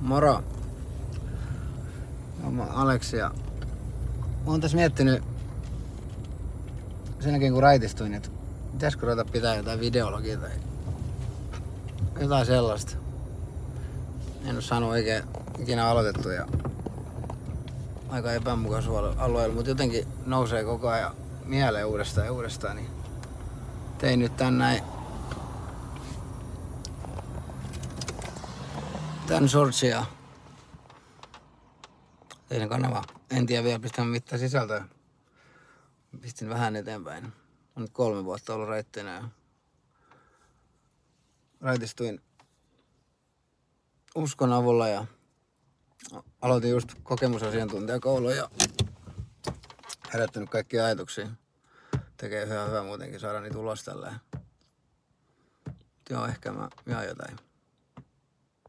Moro! Mä oon Aleksi ja mä oon tässä miettinyt sen jälkeen kun raitistuin, että pitäisikö ruveta pitää jotain videologia tai jotain sellaista. En oo saanut oikein ikinä aloitettu ja aika epämukaisella alueella, mutta jotenkin nousee koko ajan mieleen uudestaan ja uudestaan, niin tein nyt tän näin. Tän sortsia. Teidän kanava. En tiedä vielä pistän mitään sisältöä. Pistin vähän eteenpäin. On nyt 3 vuotta ollut raitteena ja raitistuin uskon avulla ja aloitin just kokemusasiantuntijakoulun ja herättänyt kaikkia ajatuksia. Tekee hyvä muutenkin saada niitä ulos tälleen. Joo, ehkä mä jaan jotain.